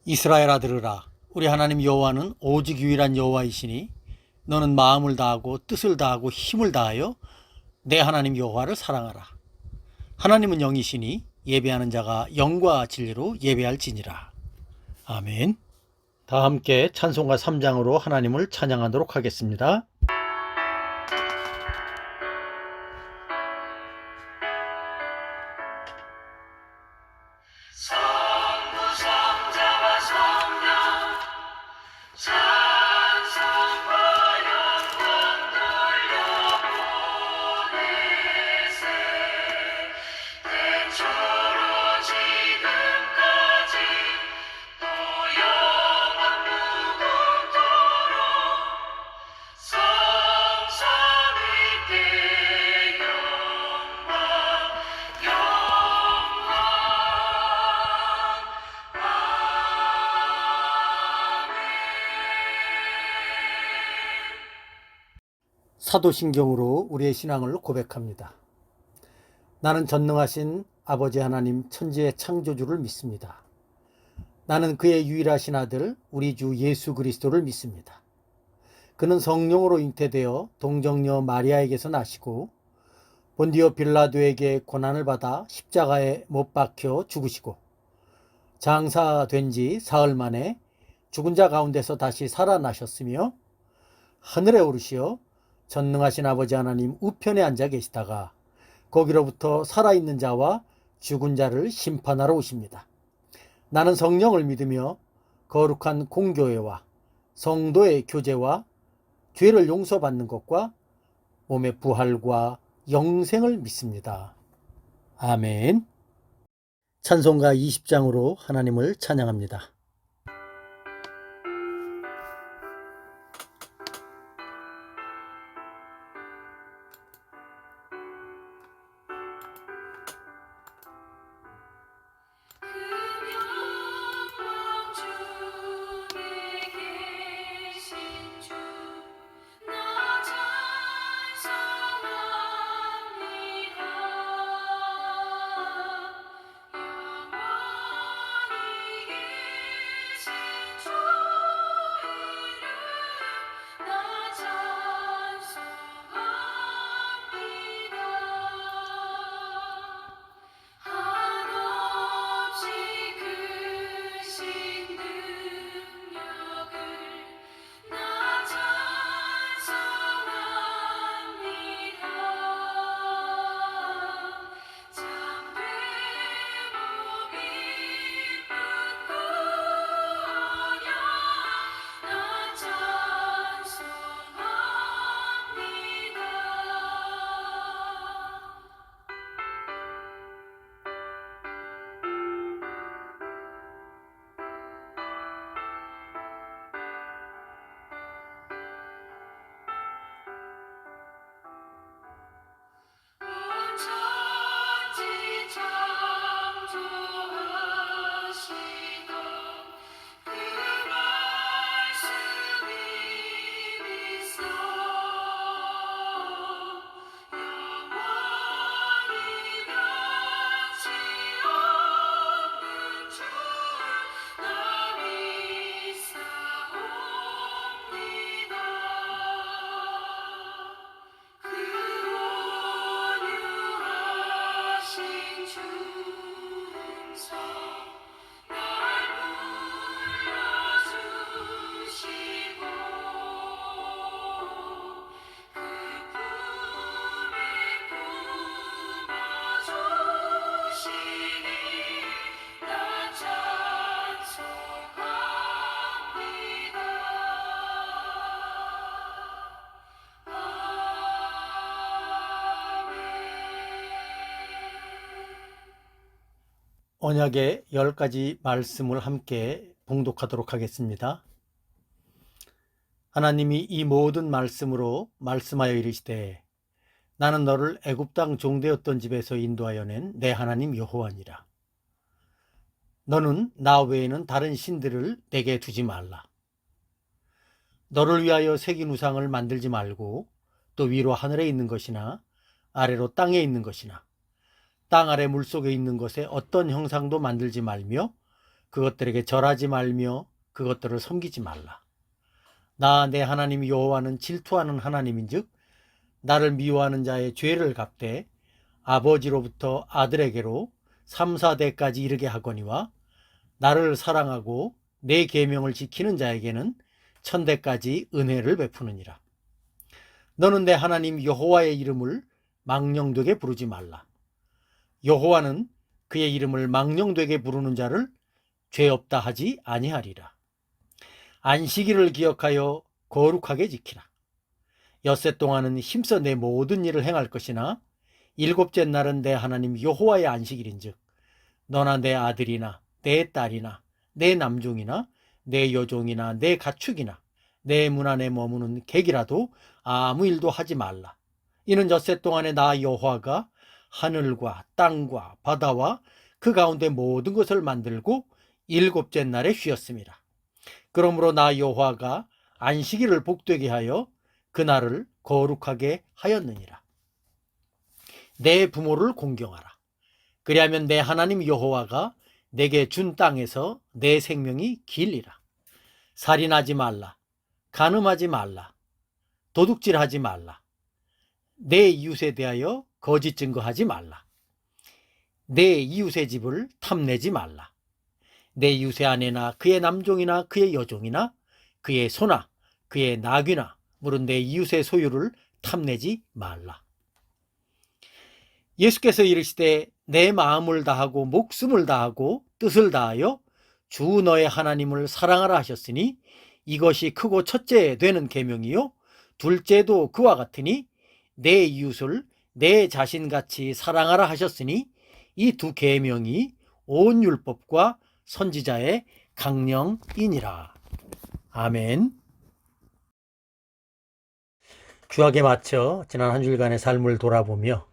이스라엘아 들으라. 우리 하나님 여호와는 오직 유일한 여호와이시니 너는 마음을 다하고 뜻을 다하고 힘을 다하여 내 하나님 여호와를 사랑하라. 하나님은 영이시니 예배하는 자가 영과 진리로 예배할지니라. 아멘. 다 함께 찬송가 3장으로 하나님을 찬양하도록 하겠습니다. 성부 성자와 성령 찬송과 영광 돌려보내세 태초로 지금까지 또 영원 무궁토록 성삼위께 영광 사도신경으로 우리의 신앙을 고백합니다. 나는 전능하신 아버지 하나님 천지의 창조주를 믿습니다. 나는 그의 유일하신 아들 우리 주 예수 그리스도를 믿습니다. 그는 성령으로 잉태되어 동정녀 마리아에게서 나시고 본디오 빌라도에게 고난을 받아 십자가에 못 박혀 죽으시고 장사된 지 사흘 만에 죽은 자 가운데서 다시 살아나셨으며 하늘에 오르시어 전능하신 아버지 하나님 우편에 앉아 계시다가 거기로부터 살아있는 자와 죽은 자를 심판하러 오십니다. 나는 성령을 믿으며 거룩한 공교회와 성도의 교제와 죄를 용서받는 것과 몸의 부활과 영생을 믿습니다. 아멘. 찬송가 20장으로 하나님을 찬양합니다. 언약의 10가지 말씀을 함께 봉독하도록 하겠습니다. 하나님이 이 모든 말씀으로 말씀하여 이르시되 나는 너를 애굽 땅 종되었던 집에서 인도하여 낸 내 하나님 여호와니라. 너는 나 외에는 다른 신들을 내게 두지 말라. 너를 위하여 새긴 우상을 만들지 말고 또 위로 하늘에 있는 것이나 아래로 땅에 있는 것이나 땅 아래 물속에 있는 것에 어떤 형상도 만들지 말며 그것들에게 절하지 말며 그것들을 섬기지 말라. 나 내 하나님 여호와는 질투하는 하나님인즉 나를 미워하는 자의 죄를 갚되 아버지로부터 아들에게로 3, 4대까지 이르게 하거니와 나를 사랑하고 내 계명을 지키는 자에게는 1000대까지 은혜를 베푸느니라. 너는 내 하나님 여호와의 이름을 망령되게 부르지 말라. 여호와는 그의 이름을 망령되게 부르는 자를 죄 없다 하지 아니하리라. 안식일을 기억하여 거룩하게 지키라. 엿새 동안은 힘써 내 모든 일을 행할 것이나 일곱째 날은 내 하나님 여호와의 안식일인즉 너나 내 아들이나 내 딸이나 내 남종이나 내 여종이나 내 가축이나 내 문 안에 머무는 객이라도 아무 일도 하지 말라. 이는 엿새 동안에 나 여호와가 하늘과 땅과 바다와 그 가운데 모든 것을 만들고 일곱째 날에 쉬었습니다. 그러므로 나 여호와가 안식일을 복되게 하여 그날을 거룩하게 하였느니라. 내 부모를 공경하라. 그리하면 내 하나님 여호와가 내게 준 땅에서 내 생명이 길리라. 살인하지 말라. 간음하지 말라. 도둑질하지 말라. 내 이웃에 대하여 거짓 증거하지 말라. 내 이웃의 집을 탐내지 말라. 내 이웃의 아내나 그의 남종이나 그의 여종이나 그의 소나 그의 나귀나 물은 내 이웃의 소유를 탐내지 말라. 예수께서 이르시되 내 마음을 다하고 목숨을 다하고 뜻을 다하여 주 너의 하나님을 사랑하라 하셨으니 이것이 크고 첫째 되는 계명이요 둘째도 그와 같으니 내 이웃을 내 자신같이 사랑하라 하셨으니 이 두 계명이 온 율법과 선지자의 강령이니라. 아멘. 주약에 맞춰 지난 한 주일간의 삶을 돌아보며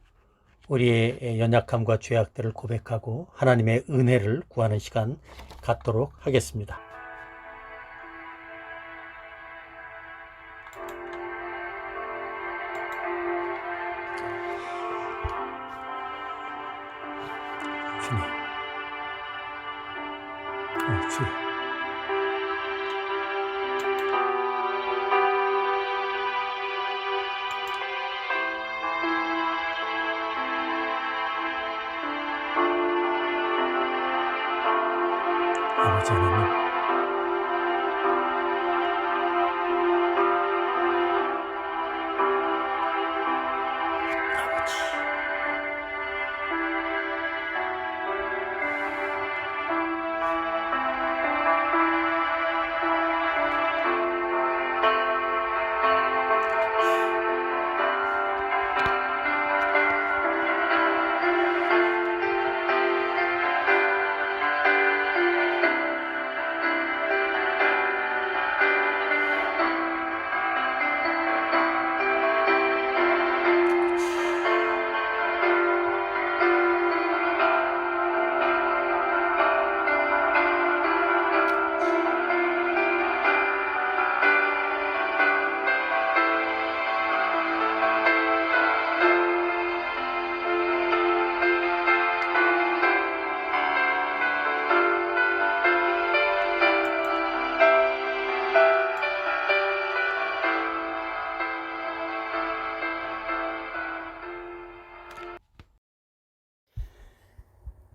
우리의 연약함과 죄악들을 고백하고 하나님의 은혜를 구하는 시간 갖도록 하겠습니다. 주님, 주님. 아버지 하나님, 아버지,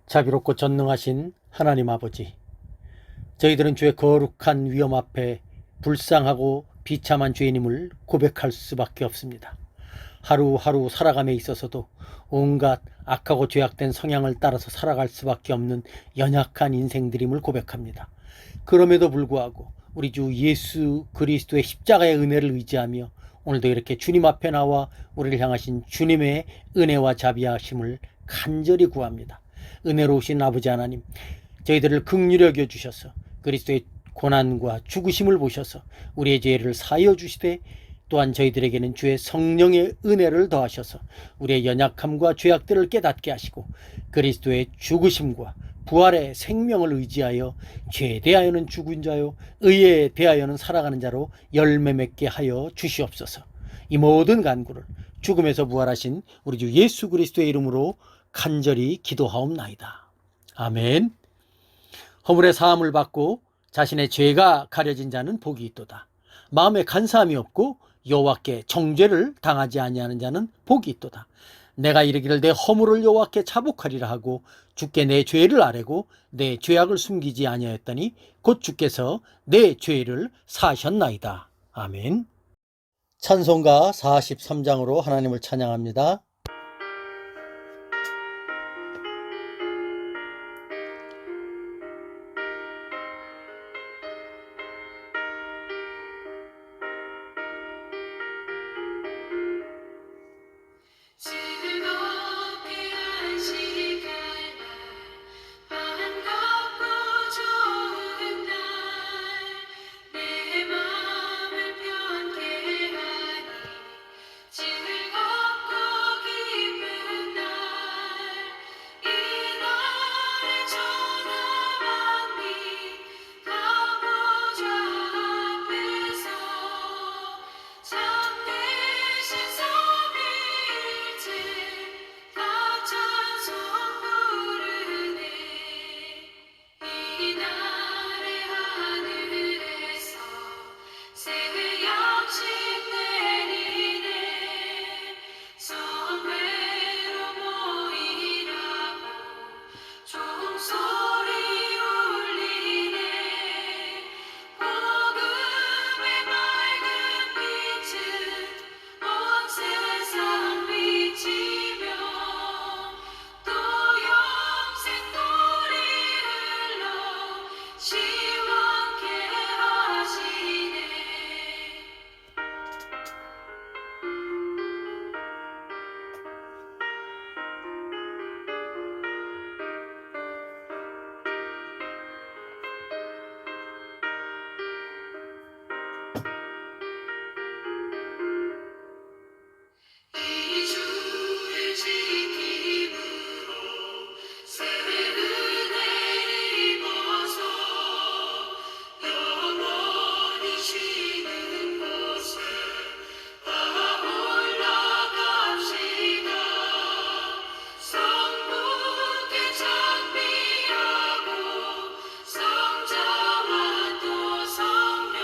자비롭고 전능하신 하나님 아버지, 저희들은 주의 거룩한 위엄 앞에 불쌍하고 비참한 죄인임을 고백할 수밖에 없습니다. 하루하루 살아감에 있어서도 온갖 악하고 죄악된 성향을 따라서 살아갈 수밖에 없는 연약한 인생들임을 고백합니다. 그럼에도 불구하고 우리 주 예수 그리스도의 십자가의 은혜를 의지하며 오늘도 이렇게 주님 앞에 나와 우리를 향하신 주님의 은혜와 자비하심을 간절히 구합니다. 은혜로우신 아버지 하나님, 저희들을 긍휼히 여겨 주셔서 그리스도의 고난과 죽으심을 보셔서 우리의 죄를 사하여 주시되 또한 저희들에게는 주의 성령의 은혜를 더하셔서 우리의 연약함과 죄악들을 깨닫게 하시고 그리스도의 죽으심과 부활의 생명을 의지하여 죄에 대하여는 죽은 자요 의에 대하여는 살아가는 자로 열매 맺게 하여 주시옵소서. 이 모든 간구를 죽음에서 부활하신 우리 주 예수 그리스도의 이름으로 간절히 기도하옵나이다. 아멘. 허물의 사함을 받고 자신의 죄가 가려진 자는 복이 있도다. 마음에 간사함이 없고 여호와께 정죄를 당하지 아니하는 자는 복이 있도다. 내가 이르기를 내 허물을 여호와께 자복하리라 하고 주께 내 죄를 아뢰고 내 죄악을 숨기지 아니하였더니 곧 주께서 내 죄를 사하셨나이다. 아멘. 찬송가 43장으로 하나님을 찬양합니다. 즐겁게 안식할 날 반갑고 좋은 날 내 맘을 편케 하니 즐겁고 기쁜 날 이날에 전화 만미 가보좌 앞에서 참되신 삼위일체 다 찬송 부르네 이날의 하늘에서 새 양식 내리네 성회로 모이라고 종소리 울리네 복음의 맑은 빛은 온 세상 비치며 또 영생 돌이 흘러 시원케 하시네 이 주를 지킴으로 새 은혜를 입어서 영원히 쉬는 곳에 다 올라갑시다 성부께 찬미하고 성자와 또 성령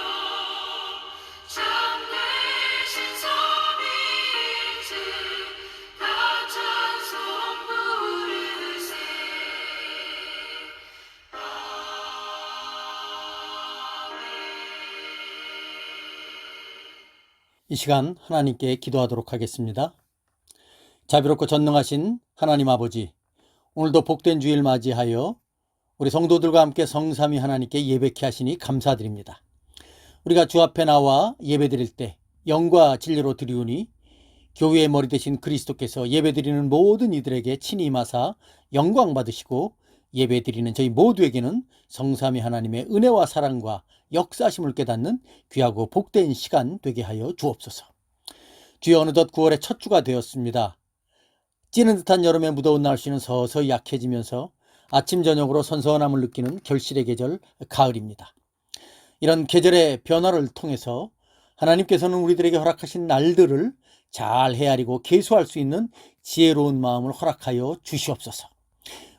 참되신 삼위일체 다 찬송 부르세 이 시간 하나님께 기도하도록 하겠습니다. 자비롭고 전능하신 하나님 아버지, 오늘도 복된 주일 맞이하여 우리 성도들과 함께 성삼위 하나님께 예배케 하시니 감사드립니다. 우리가 주 앞에 나와 예배드릴 때 영과 진리로 드리우니 교회의 머리 되신 그리스도께서 예배드리는 모든 이들에게 친히 임하사 영광 받으시고 예배드리는 저희 모두에게는 성삼위 하나님의 은혜와 사랑과 역사심을 깨닫는 귀하고 복된 시간 되게 하여 주옵소서. 주여, 어느덧 9월의 첫 주가 되었습니다. 찌는 듯한 여름의 무더운 날씨는 서서히 약해지면서 아침 저녁으로 선선함을 느끼는 결실의 계절 가을입니다. 이런 계절의 변화를 통해서 하나님께서는 우리들에게 허락하신 날들을 잘 헤아리고 계수할 수 있는 지혜로운 마음을 허락하여 주시옵소서.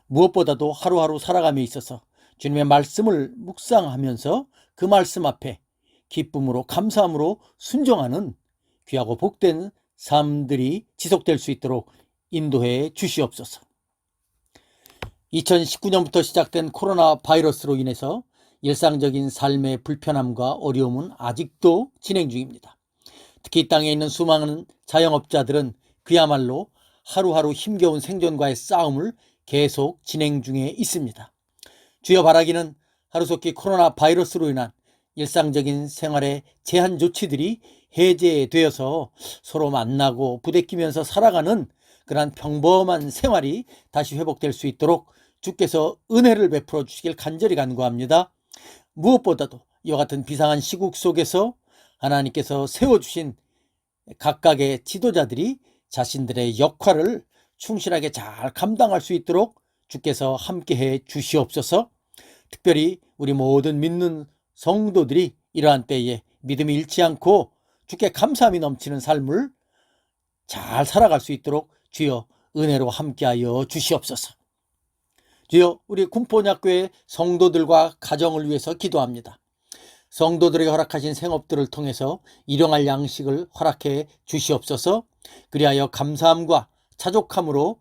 무엇보다도 하루하루 살아감에 있어서 주님의 말씀을 묵상하면서 그 말씀 앞에 기쁨으로 감사함으로 순종하는 귀하고 복된 삶들이 지속될 수 있도록 인도해 주시옵소서. 2019년부터 시작된 코로나 바이러스로 인해서 일상적인 삶의 불편함과 어려움은 아직도 진행 중입니다. 특히 이 땅에 있는 수많은 자영업자들은 그야말로 하루하루 힘겨운 생존과의 싸움을 계속 진행 중에 있습니다. 주여, 바라기는 하루속히 코로나 바이러스로 인한 일상적인 생활의 제한 조치들이 해제되어서 서로 만나고 부대끼면서 살아가는 그러한 평범한 생활이 다시 회복될 수 있도록 주께서 은혜를 베풀어 주시길 간절히 간구합니다. 무엇보다도 이와 같은 비상한 시국 속에서 하나님께서 세워주신 각각의 지도자들이 자신들의 역할을 충실하게 잘 감당할 수 있도록 주께서 함께해 주시옵소서. 특별히 우리 모든 믿는 성도들이 이러한 때에 믿음이 잃지 않고 주께 감사함이 넘치는 삶을 잘 살아갈 수 있도록 주여 은혜로 함께하여 주시옵소서. 주여, 우리 군포약교회 성도들과 가정을 위해서 기도합니다. 성도들에게 허락하신 생업들을 통해서 일용할 양식을 허락해 주시옵소서. 그리하여 감사함과 자족함으로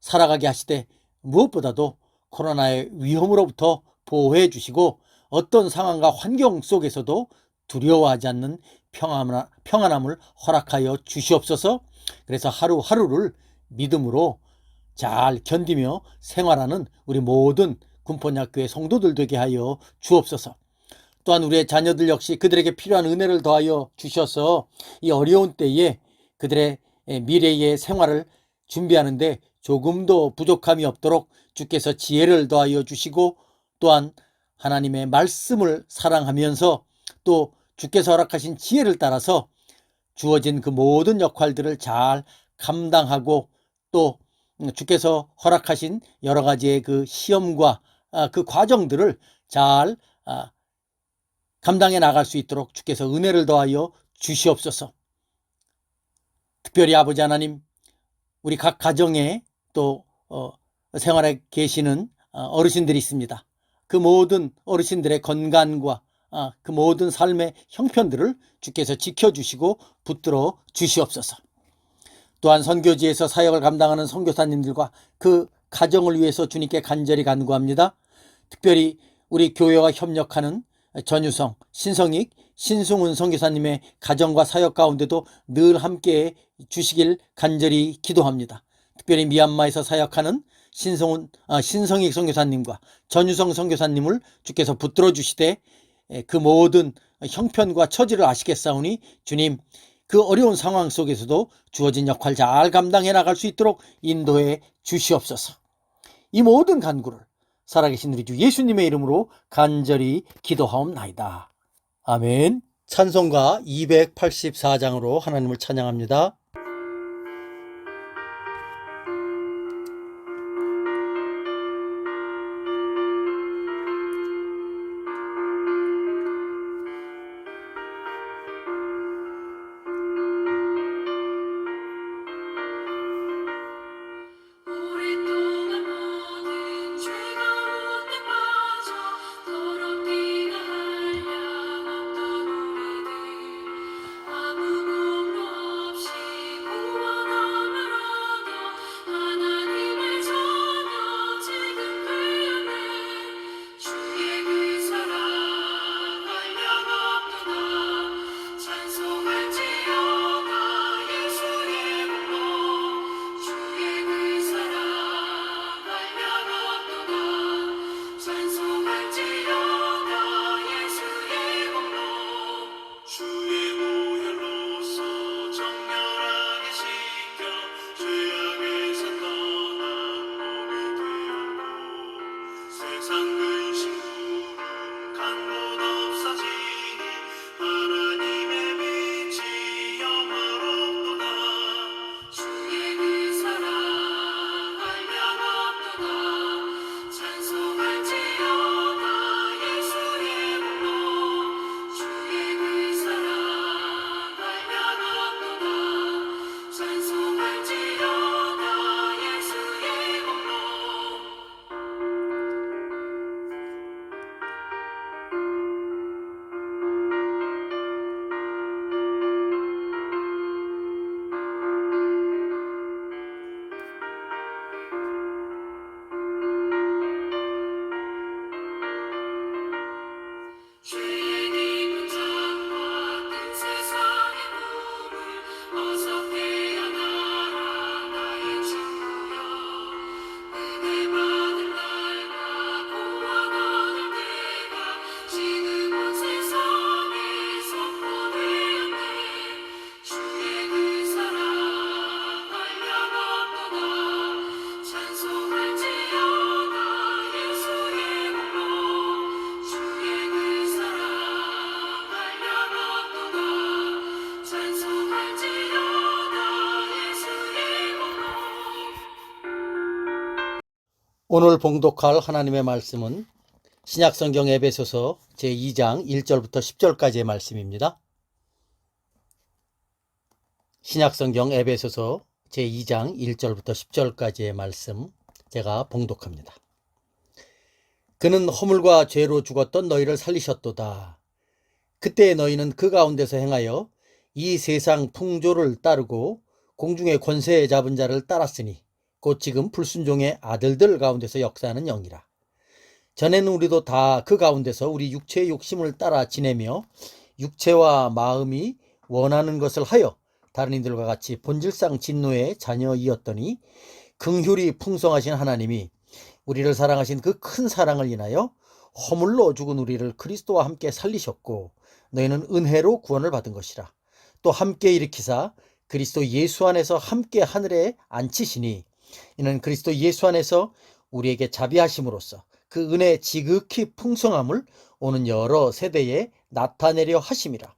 살아가게 하시되 무엇보다도 코로나의 위험으로부터 보호해 주시고 어떤 상황과 환경 속에서도 두려워하지 않는 평안함을 허락하여 주시옵소서. 그래서 하루하루를 믿음으로 잘 견디며 생활하는 우리 모든 군포약교회 성도들 되게 하여 주옵소서. 또한 우리의 자녀들 역시 그들에게 필요한 은혜를 더하여 주셔서 이 어려운 때에 그들의 미래의 생활을 준비하는데 조금도 부족함이 없도록 주께서 지혜를 더하여 주시고, 또한 하나님의 말씀을 사랑하면서 또 주께서 허락하신 지혜를 따라서 주어진 그 모든 역할들을 잘 감당하고, 또 주께서 허락하신 여러 가지의 그 시험과 그 과정들을 잘 감당해 나갈 수 있도록 주께서 은혜를 더하여 주시옵소서. 특별히 아버지 하나님, 우리 각 가정에 또 생활에 계시는 어르신들이 있습니다. 그 모든 어르신들의 건강과 그 모든 삶의 형편들을 주께서 지켜주시고 붙들어 주시옵소서. 또한 선교지에서 사역을 감당하는 선교사님들과 그 가정을 위해서 주님께 간절히 간구합니다. 특별히 우리 교회와 협력하는 전유성, 신성익, 신승훈 선교사님의 가정과 사역 가운데도 늘 함께 주시길 간절히 기도합니다. 특별히 미얀마에서 사역하는 신성익 선교사님과 전유성 선교사님을 주께서 붙들어 주시되 그 모든 형편과 처지를 아시겠사오니 주님, 그 어려운 상황 속에서도 주어진 역할 잘 감당해 나갈 수 있도록 인도해 주시옵소서. 이 모든 간구를 살아계신 우리 주 예수님의 이름으로 간절히 기도하옵나이다. 아멘. 찬송가 284장으로 하나님을 찬양합니다. 오랫동안 모든 죄 가운데 빠져 더럽기가 한량없던 우리들 아무 공로 없이 구원함을 얻어 하나님의 자녀 지금 되었네. 주의 그 사랑 한량없도다. 찬송할지어다 예수의 공로. 주의 그 사랑 한량없도다. 찬송할지어다 예수의 공로. 주의 보혈로서 정결하게 씻겨 죄악에서 떠난 몸이 되었고 세상 근심 구름 간 곳 없어지니 하나님의 빛이 영화롭도다. 주의 그 사랑 한량없도다. 찬송할지어다 예수의 공로. 주의 그 사랑 한량없도다. 찬송할지어다 예수의 공로. 죄의 깊은 잠과 뜬 세상의 꿈을 어서 깨어나라 나의 친구여. 은혜 받을 날과 구원 얻을 때가 지금 온 세상에 선포되었네. 주의 그 사랑 한량없도다. 찬송할지어다 예수의 공로. 주의 그 사랑 한량없도다. 찬송할지어다 예수의 공로. 오늘 봉독할 하나님의 말씀은 신약성경 에베소서 제2장 1절부터 10절까지의 말씀입니다. 신약성경 에베소서 제2장 1절부터 10절까지의 말씀 제가 봉독합니다. 그는 허물과 죄로 죽었던 너희를 살리셨도다. 그때 너희는 그 가운데서 행하여 이 세상 풍조를 따르고 공중의 권세 잡은 자를 따랐으니 곧 지금 불순종의 아들들 가운데서 역사하는 영이라. 전에는 우리도 다 그 가운데서 우리 육체의 욕심을 따라 지내며 육체와 마음이 원하는 것을 하여 다른 이들과 같이 본질상 진노의 자녀이었더니 긍휼이 풍성하신 하나님이 우리를 사랑하신 그 큰 사랑을 인하여 허물로 죽은 우리를 그리스도와 함께 살리셨고 너희는 은혜로 구원을 받은 것이라. 또 함께 일으키사 그리스도 예수 안에서 함께 하늘에 앉히시니 이는 그리스도 예수 안에서 우리에게 자비하심으로써 그 은혜의 지극히 풍성함을 오는 여러 세대에 나타내려 하심이라.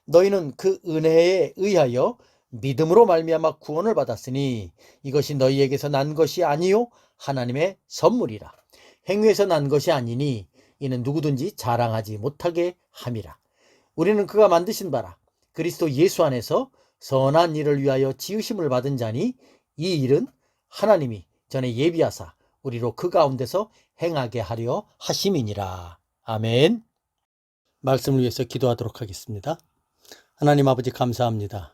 너희는 그 은혜에 의하여 믿음으로 말미암아 구원을 받았으니 이것이 너희에게서 난 것이 아니요 하나님의 선물이라. 행위에서 난 것이 아니니 이는 누구든지 자랑하지 못하게 함이라. 우리는 그가 만드신 바라 그리스도 예수 안에서 선한 일을 위하여 지으심을 받은 자니 이 일은 하나님이 전에 예비하사 우리로 그 가운데서 행하게 하려 하심이니라. 아멘. 말씀을 위해서 기도하도록 하겠습니다. 하나님 아버지 감사합니다.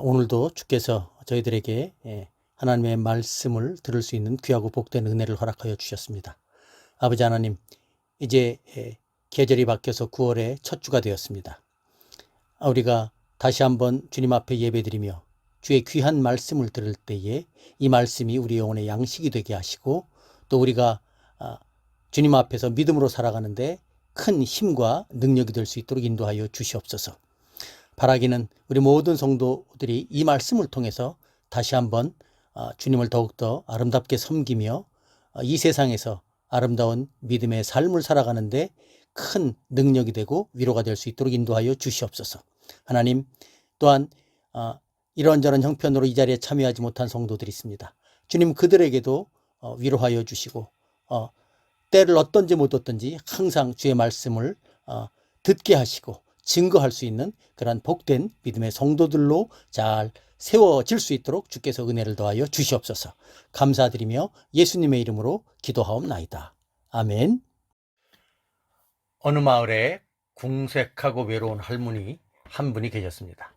오늘도 주께서 저희들에게 하나님의 말씀을 들을 수 있는 귀하고 복된 은혜를 허락하여 주셨습니다. 아버지 하나님, 이제 계절이 바뀌어서 9월의 첫 주가 되었습니다. 우리가 다시 한번 주님 앞에 예배드리며 주의 귀한 말씀을 들을 때에 이 말씀이 우리 영혼의 양식이 되게 하시고 또 우리가 주님 앞에서 믿음으로 살아가는데 큰 힘과 능력이 될 수 있도록 인도하여 주시옵소서. 바라기는 우리 모든 성도들이 이 말씀을 통해서 다시 한번 주님을 더욱더 아름답게 섬기며 이 세상에서 아름다운 믿음의 삶을 살아가는데 큰 능력이 되고 위로가 될 수 있도록 인도하여 주시옵소서. 하나님, 또한 이런저런 형편으로 이 자리에 참여하지 못한 성도들이 있습니다. 주님, 그들에게도 위로하여 주시고 때를 어떤지 못 얻든지 항상 주의 말씀을 듣게 하시고 증거할 수 있는 그러한 복된 믿음의 성도들로 잘 세워질 수 있도록 주께서 은혜를 더하여 주시옵소서. 감사드리며 예수님의 이름으로 기도하옵나이다. 아멘. 어느 마을에 궁색하고 외로운 할머니 한 분이 계셨습니다.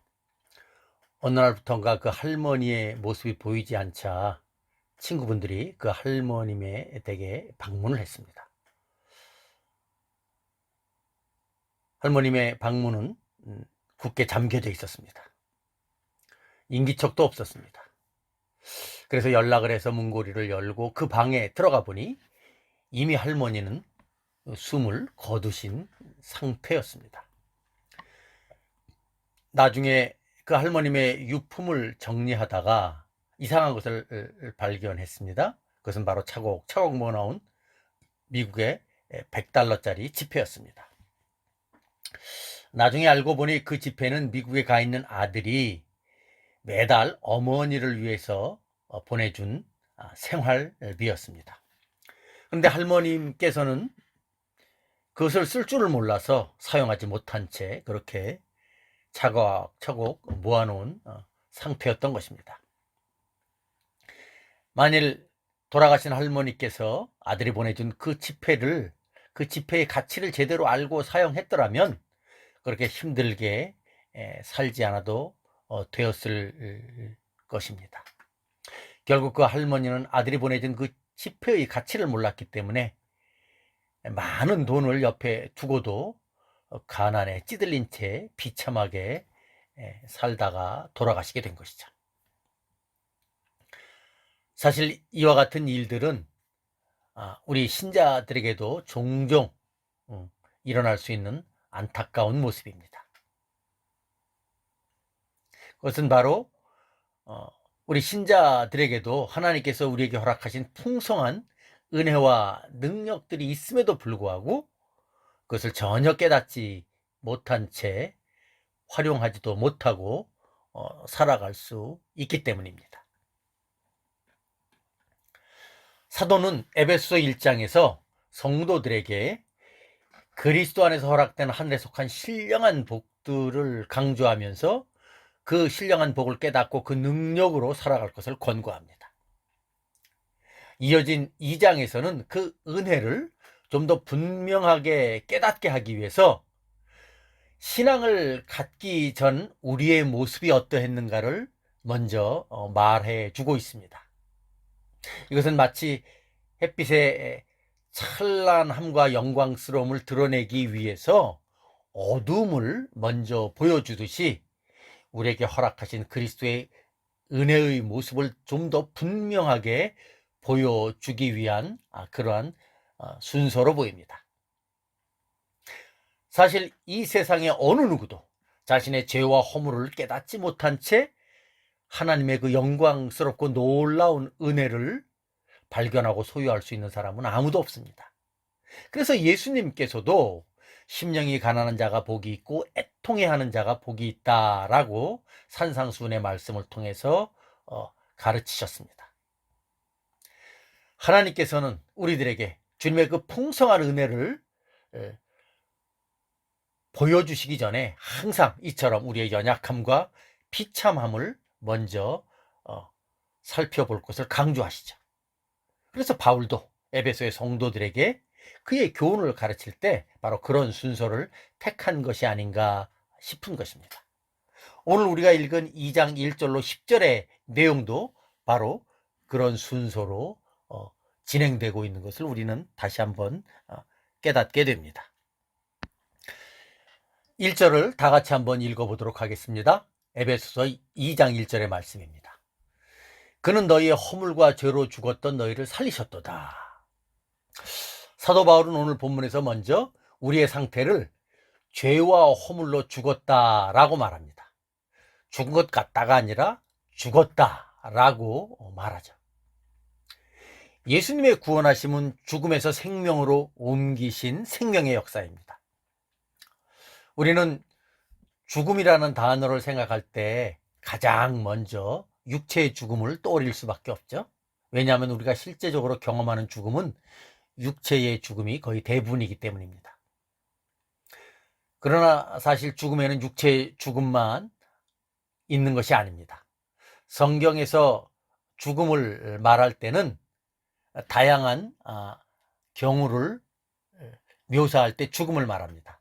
어느 날부터인가 그 할머니의 모습이 보이지 않자 친구분들이 그 할머님의 댁에 방문을 했습니다. 할머님의 방문은 굳게 잠겨져 있었습니다. 인기척도 없었습니다. 그래서 연락을 해서 문고리를 열고 그 방에 들어가 보니 이미 할머니는 숨을 거두신 상태였습니다. 나중에 그 할머님의 유품을 정리하다가 이상한 것을 발견했습니다. 그것은 바로 차곡차곡 모아놓은 미국의 $100짜리 지폐였습니다. 나중에 알고 보니 그 지폐는 미국에 가 있는 아들이 매달 어머니를 위해서 보내준 생활비였습니다. 그런데 할머님께서는 그것을 쓸 줄을 몰라서 사용하지 못한 채 그렇게 차곡차곡 모아놓은 상태였던 것입니다. 만일 돌아가신 할머니께서 아들이 보내준 그 지폐의 가치를 제대로 알고 사용했더라면 그렇게 힘들게 살지 않아도 되었을 것입니다. 결국 그 할머니는 아들이 보내준 그 지폐의 가치를 몰랐기 때문에 많은 돈을 옆에 두고도 가난에 찌들린 채 비참하게 살다가 돌아가시게 된 것이죠. 사실 이와 같은 일들은 우리 신자들에게도 종종 일어날 수 있는 안타까운 모습입니다. 그것은 바로 우리 신자들에게도 하나님께서 우리에게 허락하신 풍성한 은혜와 능력들이 있음에도 불구하고 그것을 전혀 깨닫지 못한 채 활용하지도 못하고 살아갈 수 있기 때문입니다. 사도는 에베소 1장에서 성도들에게 그리스도 안에서 허락된 하늘에 속한 신령한 복들을 강조하면서 그 신령한 복을 깨닫고 그 능력으로 살아갈 것을 권고합니다. 이어진 2장에서는 그 은혜를 좀 더 분명하게 깨닫게 하기 위해서 신앙을 갖기 전 우리의 모습이 어떠했는가를 먼저 말해 주고 있습니다. 이것은 마치 햇빛의 찬란함과 영광스러움을 드러내기 위해서 어둠을 먼저 보여주듯이 우리에게 허락하신 그리스도의 은혜의 모습을 좀 더 분명하게 보여주기 위한 그러한 순서로 보입니다. 사실 이 세상의 어느 누구도 자신의 죄와 허물을 깨닫지 못한 채 하나님의 그 영광스럽고 놀라운 은혜를 발견하고 소유할 수 있는 사람은 아무도 없습니다. 그래서 예수님께서도 심령이 가난한 자가 복이 있고 애통해하는 자가 복이 있다라고 산상수훈의 말씀을 통해서 가르치셨습니다. 하나님께서는 우리들에게 주님의 그 풍성한 은혜를 보여주시기 전에 항상 이처럼 우리의 연약함과 비참함을 먼저 살펴볼 것을 강조하시죠. 그래서 바울도 에베소의 성도들에게 그의 교훈을 가르칠 때 바로 그런 순서를 택한 것이 아닌가 싶은 것입니다. 오늘 우리가 읽은 2장 1절로 10절의 내용도 바로 그런 순서로 진행되고 있는 것을 우리는 다시 한번 깨닫게 됩니다. 1절을 다 같이 한번 읽어보도록 하겠습니다. 에베소서 2장 1절의 말씀입니다. 그는 너희의 허물과 죄로 죽었던 너희를 살리셨도다. 사도 바울은 오늘 본문에서 먼저 우리의 상태를 죄와 허물로 죽었다라고 말합니다. 죽은 것 같다가 아니라 죽었다라고 말하죠. 예수님의 구원하심은 죽음에서 생명으로 옮기신 생명의 역사입니다. 우리는 죽음이라는 단어를 생각할 때 가장 먼저 육체의 죽음을 떠올릴 수밖에 없죠. 왜냐하면 우리가 실제적으로 경험하는 죽음은 육체의 죽음이 거의 대부분이기 때문입니다. 그러나 사실 죽음에는 육체의 죽음만 있는 것이 아닙니다. 성경에서 죽음을 말할 때는 다양한 경우를 묘사할 때 죽음을 말합니다.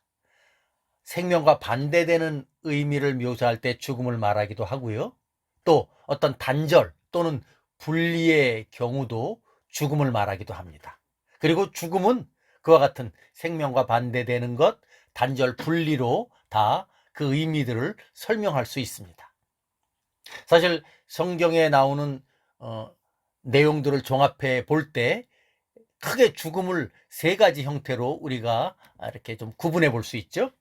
생명과 반대되는 의미를 묘사할 때 죽음을 말하기도 하고요. 또 어떤 단절 또는 분리의 경우도 죽음을 말하기도 합니다. 그리고 죽음은 그와 같은 생명과 반대되는 것, 단절, 분리로 다 그 의미들을 설명할 수 있습니다. 사실 성경에 나오는 내용들을 종합해 볼 때 크게 죽음을 세 가지 형태로 우리가 이렇게 좀 구분해 볼 수 있죠.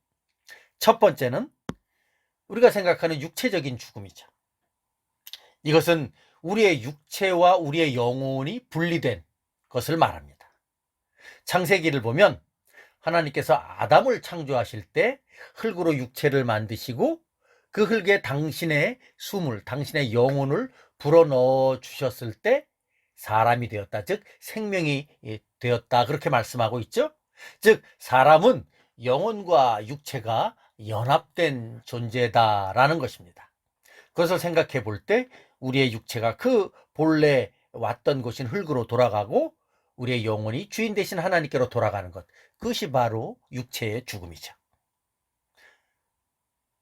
첫 번째는 우리가 생각하는 육체적인 죽음이죠. 이것은 우리의 육체와 우리의 영혼이 분리된 것을 말합니다. 창세기를 보면 하나님께서 아담을 창조하실 때 흙으로 육체를 만드시고 그 흙에 당신의 숨을, 당신의 영혼을 불어넣어 주셨을 때 사람이 되었다, 즉 생명이 되었다, 그렇게 말씀하고 있죠. 즉 사람은 영혼과 육체가 연합된 존재다라는 것입니다. 그것을 생각해 볼 때 우리의 육체가 그 본래 왔던 곳인 흙으로 돌아가고 우리의 영혼이 주인 되신 하나님께로 돌아가는 것, 그것이 바로 육체의 죽음이죠.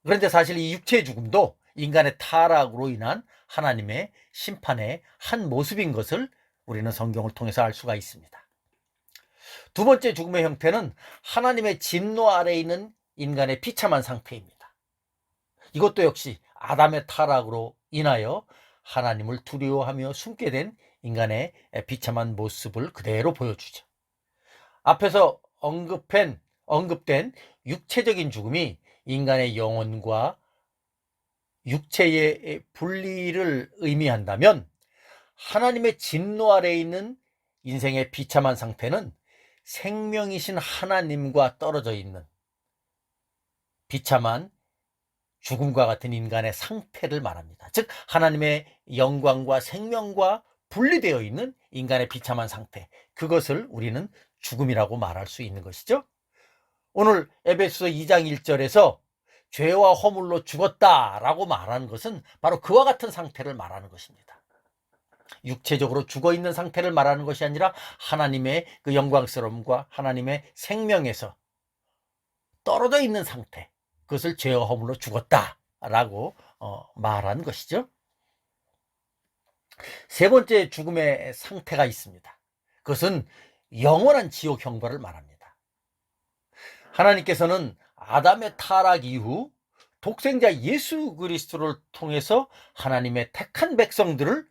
그런데 사실 이 육체의 죽음도 인간의 타락으로 인한 하나님의 심판의 한 모습인 것을 우리는 성경을 통해서 알 수가 있습니다. 두 번째 죽음의 형태는 하나님의 진노 아래에 있는 인간의 비참한 상태입니다. 이것도 역시 아담의 타락으로 인하여 하나님을 두려워하며 숨게 된 인간의 비참한 모습을 그대로 보여주죠. 앞에서 언급된 육체적인 죽음이 인간의 영혼과 육체의 분리를 의미한다면 하나님의 진노 아래에 있는 인생의 비참한 상태는 생명이신 하나님과 떨어져 있는 비참한 죽음과 같은 인간의 상태를 말합니다. 즉 하나님의 영광과 생명과 분리되어 있는 인간의 비참한 상태, 그것을 우리는 죽음이라고 말할 수 있는 것이죠. 오늘 에베소서 2장 1절에서 죄와 허물로 죽었다라고 말하는 것은 바로 그와 같은 상태를 말하는 것입니다. 육체적으로 죽어 있는 상태를 말하는 것이 아니라 하나님의 그 영광스러움과 하나님의 생명에서 떨어져 있는 상태, 그것을 죄와 허물로 죽었다라고 말한 것이죠. 세 번째 죽음의 상태가 있습니다. 그것은 영원한 지옥 형벌을 말합니다. 하나님께서는 아담의 타락 이후 독생자 예수 그리스도를 통해서 하나님의 택한 백성들을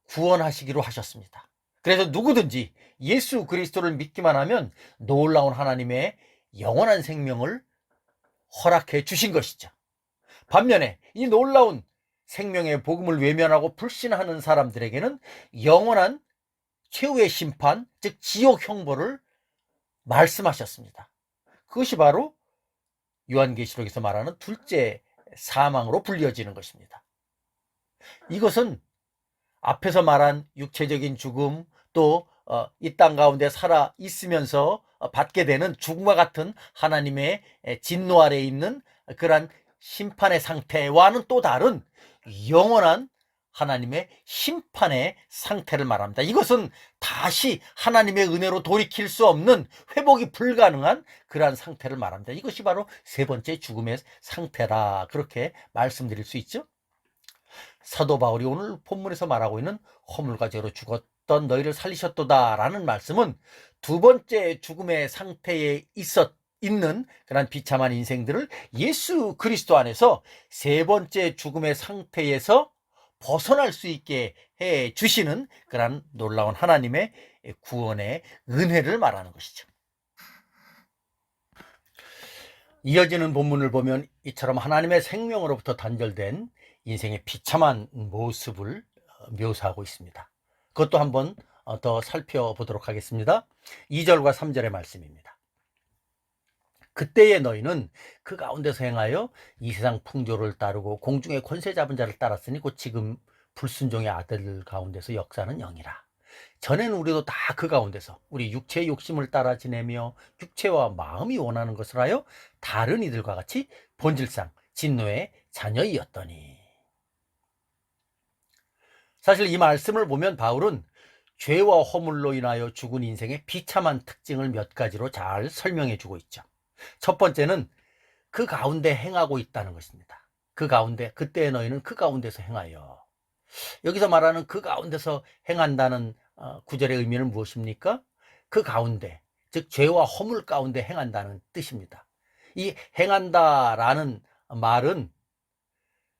구원하시기로 하셨습니다. 그래서 누구든지 예수 그리스도를 믿기만 하면 놀라운 하나님의 영원한 생명을 허락해 주신 것이죠. 반면에 이 놀라운 생명의 복음을 외면하고 불신하는 사람들에게는 영원한 최후의 심판, 즉 지옥 형벌을 말씀하셨습니다. 그것이 바로 요한계시록에서 말하는 둘째 사망으로 불려지는 것입니다. 이것은 앞에서 말한 육체적인 죽음, 또 이 땅 가운데 살아 있으면서 받게 되는 죽음과 같은 하나님의 진노 아래에 있는 그러한 심판의 상태와는 또 다른 영원한 하나님의 심판의 상태를 말합니다. 이것은 다시 하나님의 은혜로 돌이킬 수 없는, 회복이 불가능한 그러한 상태를 말합니다. 이것이 바로 세 번째 죽음의 상태라, 그렇게 말씀드릴 수 있죠. 사도 바울이 오늘 본문에서 말하고 있는 허물과 죄로 죽었던 너희를 살리셨도다 라는 말씀은 두 번째 죽음의 상태에 있는 그런 비참한 인생들을 예수 그리스도 안에서 세 번째 죽음의 상태에서 벗어날 수 있게 해 주시는 그런 놀라운 하나님의 구원의 은혜를 말하는 것이죠. 이어지는 본문을 보면 이처럼 하나님의 생명으로부터 단절된 인생의 비참한 모습을 묘사하고 있습니다. 그것도 한번 더 살펴보도록 하겠습니다. 2절과 3절의 말씀입니다. 그때의 너희는 그 가운데서 행하여 이 세상 풍조를 따르고 공중의 권세 잡은 자를 따랐으니 곧 지금 불순종의 아들 가운데서 역사는 영이라. 전에는 우리도 다 그 가운데서 우리 육체의 욕심을 따라 지내며 육체와 마음이 원하는 것을 하여 다른 이들과 같이 본질상 진노의 자녀이었더니. 사실 이 말씀을 보면 바울은 죄와 허물로 인하여 죽은 인생의 비참한 특징을 몇 가지로 잘 설명해 주고 있죠. 첫 번째는 그 가운데 행하고 있다는 것입니다. 그 가운데, 그때의 너희는 그 가운데서 행하여. 여기서 말하는 그 가운데서 행한다는 구절의 의미는 무엇입니까? 그 가운데, 즉 죄와 허물 가운데 행한다는 뜻입니다. 이 행한다라는 말은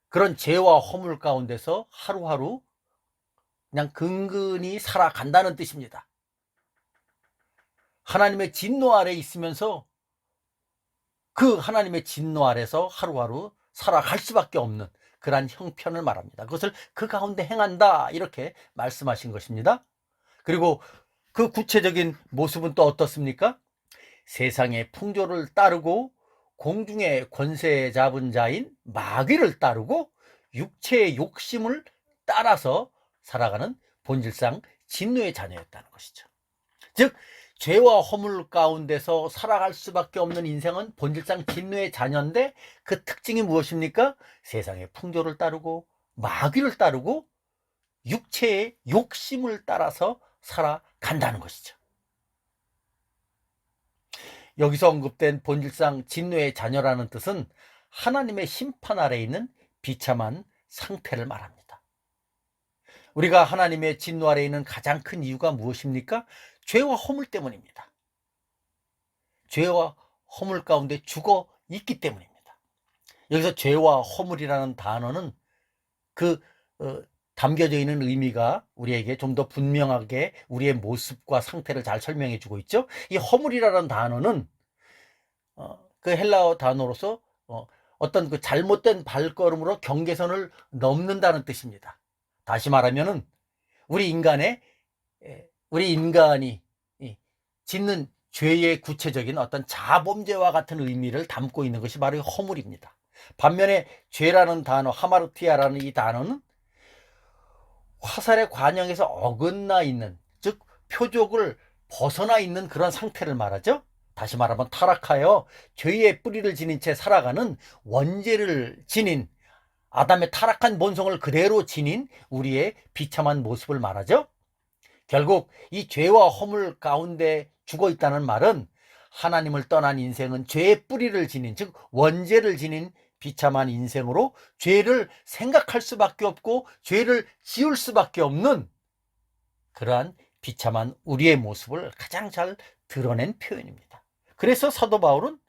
그런 죄와 허물 가운데서 하루하루 그냥 근근히 살아간다는 뜻입니다. 하나님의 진노 아래 있으면서 그 하나님의 진노 아래서 하루하루 살아갈 수밖에 없는 그러한 형편을 말합니다. 그것을 그 가운데 행한다, 이렇게 말씀하신 것입니다. 그리고 그 구체적인 모습은 또 어떻습니까? 세상의 풍조를 따르고 공중의 권세 잡은 자인 마귀를 따르고 육체의 욕심을 따라서 살아가는 본질상 진노의 자녀였다는 것이죠. 즉 죄와 허물 가운데서 살아갈 수밖에 없는 인생은 본질상 진노의 자녀인데, 그 특징이 무엇입니까? 세상의 풍조를 따르고 마귀를 따르고 육체의 욕심을 따라서 살아간다는 것이죠. 여기서 언급된 본질상 진노의 자녀라는 뜻은 하나님의 심판 아래에 있는 비참한 상태를 말합니다. 우리가 하나님의 진노 아래에 있는 가장 큰 이유가 무엇입니까? 죄와 허물 때문입니다. 죄와 허물 가운데 죽어 있기 때문입니다. 여기서 죄와 허물이라는 단어는 그 담겨져 있는 의미가 우리에게 좀 더 분명하게 우리의 모습과 상태를 잘 설명해 주고 있죠. 이 허물이라는 단어는 그 헬라어 단어로서 어떤 그 잘못된 발걸음으로 경계선을 넘는다는 뜻입니다. 다시 말하면은 우리 인간이 짓는 죄의 구체적인 어떤 자범죄와 같은 의미를 담고 있는 것이 바로 허물입니다. 반면에 죄라는 단어, 하마르티아라는 이 단어는 화살의 관영에서 어긋나 있는, 즉 표적을 벗어나 있는 그런 상태를 말하죠. 다시 말하면 타락하여 죄의 뿌리를 지닌 채 살아가는 원죄를 지닌 아담의 타락한 본성을 그대로 지닌 우리의 비참한 모습을 말하죠. 결국 이 죄와 허물 가운데 죽어 있다는 말은 하나님을 떠난 인생은 죄의 뿌리를 지닌, 즉 원죄를 지닌 비참한 인생으로 죄를 생각할 수밖에 없고 죄를 지을 수밖에 없는 그러한 비참한 우리의 모습을 가장 잘 드러낸 표현입니다. 그래서 사도 바울은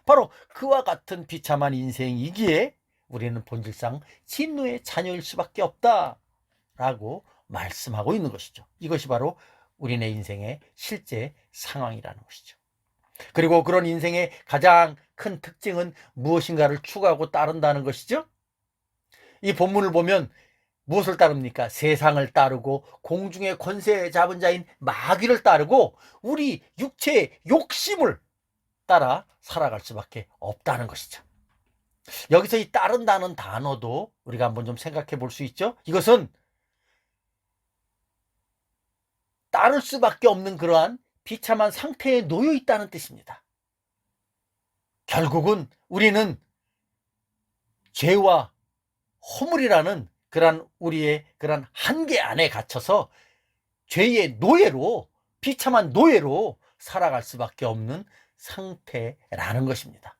바로 그와 같은 비참한 인생이기에 우리는 본질상 진노의 자녀일 수밖에 없다라고 말씀하고 있는 것이죠. 이것이 바로 우리네 인생의 실제 상황이라는 것이죠. 그리고 그런 인생의 가장 큰 특징은 무엇인가를 추구하고 따른다는 것이죠. 이 본문을 보면 무엇을 따릅니까? 세상을 따르고 공중의 권세 잡은 자인 마귀를 따르고 우리 육체의 욕심을 따라 살아갈 수밖에 없다는 것이죠. 여기서 이 따른다는 단어도 우리가 한번 좀 생각해 볼 수 있죠. 이것은 따를 수밖에 없는 그러한 비참한 상태에 놓여 있다는 뜻입니다. 결국은 우리는 죄와 허물이라는 그런 우리의 그런 한계 안에 갇혀서 죄의 노예로, 비참한 노예로 살아갈 수밖에 없는 상태라는 것입니다.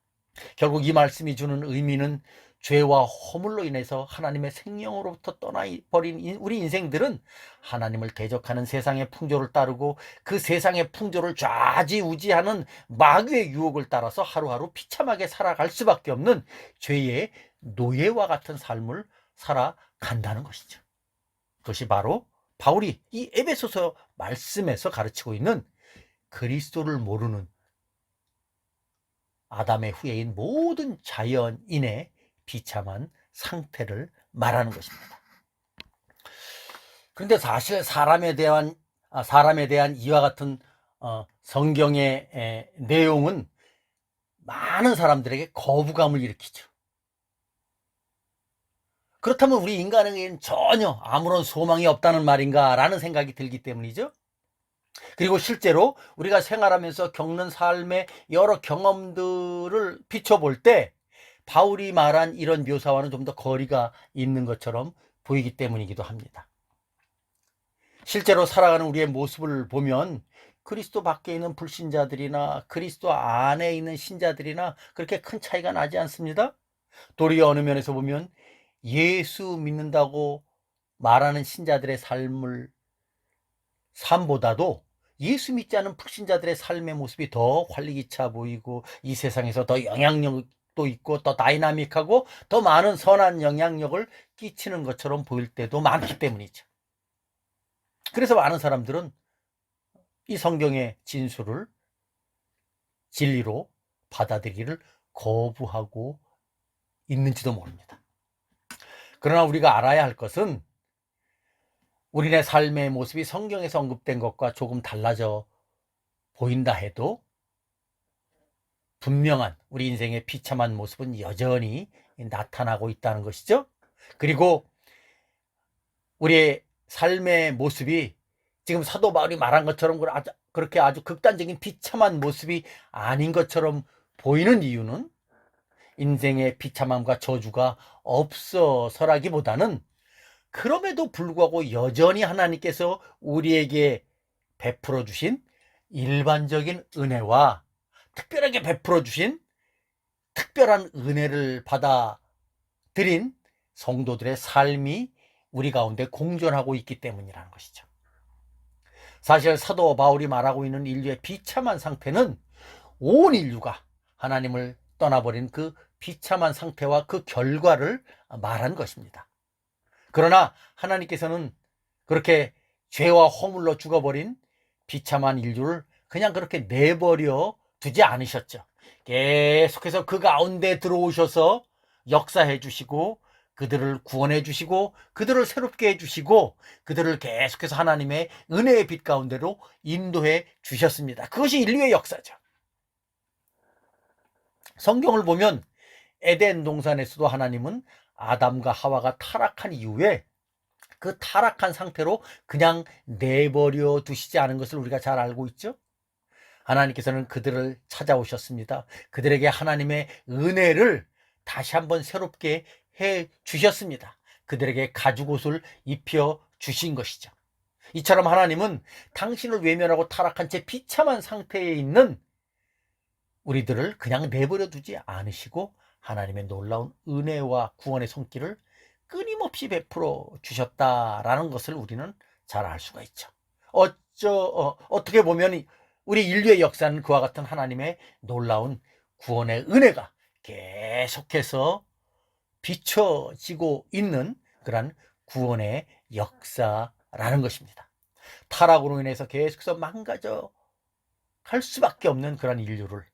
결국 이 말씀이 주는 의미는 죄와 허물로 인해서 하나님의 생명으로부터 떠나버린 우리 인생들은 하나님을 대적하는 세상의 풍조를 따르고 그 세상의 풍조를 좌지우지하는 마귀의 유혹을 따라서 하루하루 비참하게 살아갈 수밖에 없는 죄의 노예와 같은 삶을 살아간다는 것이죠. 그것이 바로 바울이 이 에베소서 말씀에서 가르치고 있는 그리스도를 모르는 아담의 후예인 모든 자연인의 비참한 상태를 말하는 것입니다. 그런데 사실 사람에 대한 이와 같은 성경의 내용은 많은 사람들에게 거부감을 일으키죠. 그렇다면 우리 인간에게는 전혀 아무런 소망이 없다는 말인가라는 생각이 들기 때문이죠. 그리고 실제로 우리가 생활하면서 겪는 삶의 여러 경험들을 비춰볼 때 바울이 말한 이런 묘사와는 좀 더 거리가 있는 것처럼 보이기 때문이기도 합니다. 실제로 살아가는 우리의 모습을 보면 그리스도 밖에 있는 불신자들이나 그리스도 안에 있는 신자들이나 그렇게 큰 차이가 나지 않습니다. 도리어 어느 면에서 보면 예수 믿는다고 말하는 신자들의 삶보다도 예수 믿지 않는 불신자들의 삶의 모습이 더 활기차 보이고 이 세상에서 더 영향력도 있고 더 다이나믹하고 더 많은 선한 영향력을 끼치는 것처럼 보일 때도 많기 때문이죠. 그래서 많은 사람들은 이 성경의 진술을 진리로 받아들이기를 거부하고 있는지도 모릅니다. 그러나 우리가 알아야 할 것은 우리네 삶의 모습이 성경에서 언급된 것과 조금 달라져 보인다 해도 분명한 우리 인생의 비참한 모습은 여전히 나타나고 있다는 것이죠. 그리고 우리의 삶의 모습이 지금 사도 바울이 말한 것처럼 그렇게 아주 극단적인 비참한 모습이 아닌 것처럼 보이는 이유는 인생의 비참함과 저주가 없어서라기보다는 그럼에도 불구하고 여전히 하나님께서 우리에게 베풀어 주신 일반적인 은혜와 특별하게 베풀어 주신 특별한 은혜를 받아들인 성도들의 삶이 우리 가운데 공존하고 있기 때문이라는 것이죠. 사실 사도 바울이 말하고 있는 인류의 비참한 상태는 온 인류가 하나님을 떠나버린 그 비참한 상태와 그 결과를 말한 것입니다. 그러나 하나님께서는 그렇게 죄와 허물로 죽어버린 비참한 인류를 그냥 그렇게 내버려 두지 않으셨죠. 계속해서 그 가운데 들어오셔서 역사해 주시고 그들을 구원해 주시고 그들을 새롭게 해 주시고 그들을 계속해서 하나님의 은혜의 빛 가운데로 인도해 주셨습니다. 그것이 인류의 역사죠. 성경을 보면 에덴 동산에서도 하나님은 아담과 하와가 타락한 이후에 그 타락한 상태로 그냥 내버려 두시지 않은 것을 우리가 잘 알고 있죠. 하나님께서는 그들을 찾아오셨습니다. 그들에게 하나님의 은혜를 다시 한번 새롭게 해 주셨습니다. 그들에게 가죽옷을 입혀 주신 것이죠. 이처럼 하나님은 당신을 외면하고 타락한 채 비참한 상태에 있는 우리들을 그냥 내버려 두지 않으시고 하나님의 놀라운 은혜와 구원의 손길을 끊임없이 베풀어 주셨다라는 것을 우리는 잘 알 수가 있죠. 어떻게 보면 우리 인류의 역사는 그와 같은 하나님의 놀라운 구원의 은혜가 계속해서 비춰지고 있는 그런 구원의 역사라는 것입니다. 타락으로 인해서 계속해서 망가져 갈 수밖에 없는 그런 인류를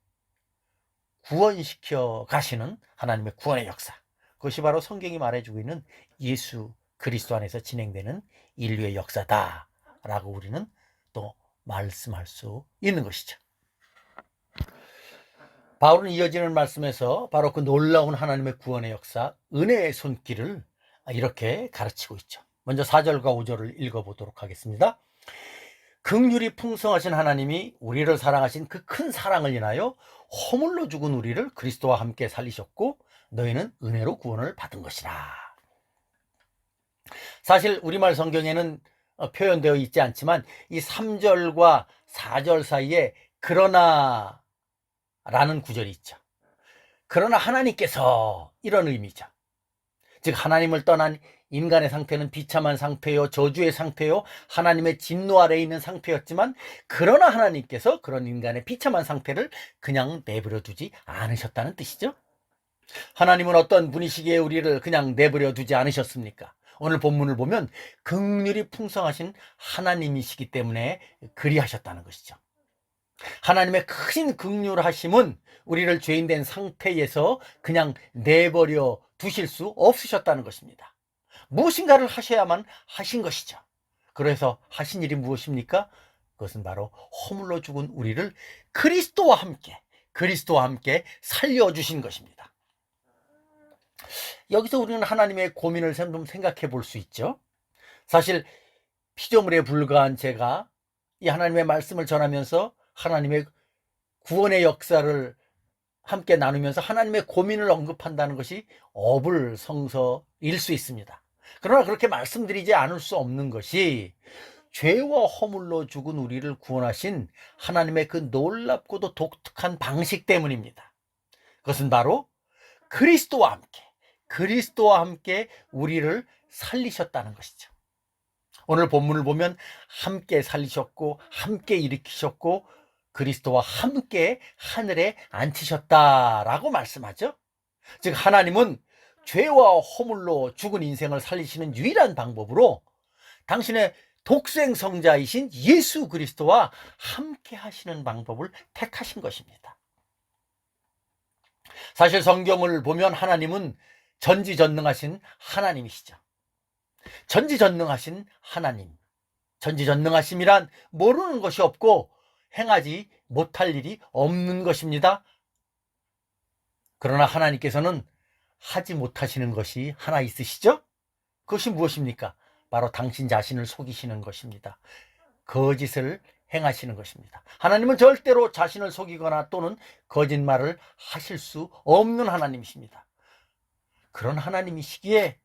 구원시켜 가시는 하나님의 구원의 역사. 그것이 바로 성경이 말해주고 있는 예수 그리스도 안에서 진행되는 인류의 역사다라고 우리는 또 말씀할 수 있는 것이죠. 바울은 이어지는 말씀에서 바로 그 놀라운 하나님의 구원의 역사, 은혜의 손길을 이렇게 가르치고 있죠. 먼저 4절과 5절을 읽어보도록 하겠습니다. 긍휼이 풍성하신 하나님이 우리를 사랑하신 그 큰 사랑을 인하여 허물로 죽은 우리를 그리스도와 함께 살리셨고 너희는 은혜로 구원을 받은 것이라. 사실 우리말 성경에는 표현되어 있지 않지만 이 3절과 4절 사이에 그러나 라는 구절이 있죠. 그러나 하나님께서 이런 의미죠. 즉 하나님을 떠난 인간의 상태는 비참한 상태요, 저주의 상태요, 하나님의 진노 아래에 있는 상태였지만 그러나 하나님께서 그런 인간의 비참한 상태를 그냥 내버려 두지 않으셨다는 뜻이죠. 하나님은 어떤 분이시기에 우리를 그냥 내버려 두지 않으셨습니까? 오늘 본문을 보면 긍휼이 풍성하신 하나님이시기 때문에 그리하셨다는 것이죠. 하나님의 크신 긍휼하심은 우리를 죄인된 상태에서 그냥 내버려 두실 수 없으셨다는 것입니다. 무엇인가를 하셔야만 하신 것이죠. 그래서 하신 일이 무엇입니까? 그것은 바로 허물로 죽은 우리를 그리스도와 함께 살려주신 것입니다. 여기서 우리는 하나님의 고민을 좀 생각해 볼 수 있죠. 사실 피조물에 불과한 제가 이 하나님의 말씀을 전하면서 하나님의 구원의 역사를 함께 나누면서 하나님의 고민을 언급한다는 것이 어불성설일 수 있습니다. 그러나 그렇게 말씀드리지 않을 수 없는 것이 죄와 허물로 죽은 우리를 구원하신 하나님의 그 놀랍고도 독특한 방식 때문입니다. 그것은 바로 그리스도와 함께 우리를 살리셨다는 것이죠. 오늘 본문을 보면 함께 살리셨고 함께 일으키셨고 그리스도와 함께 하늘에 앉히셨다라고 말씀하죠. 즉 하나님은 죄와 허물로 죽은 인생을 살리시는 유일한 방법으로 당신의 독생성자이신 예수 그리스도와 함께 하시는 방법을 택하신 것입니다. 사실 성경을 보면 하나님은 전지전능하신 하나님이시죠. 전지전능하신 하나님, 전지전능하심이란 모르는 것이 없고 행하지 못할 일이 없는 것입니다. 그러나 하나님께서는 하지 못하시는 것이 하나 있으시죠? 그것이 무엇입니까? 바로 당신 자신을 속이시는 것입니다. 거짓을 행하시는 것입니다. 하나님은 절대로 자신을 속이거나 또는 거짓말을 하실 수 없는 하나님이십니다. 그런 하나님이시기에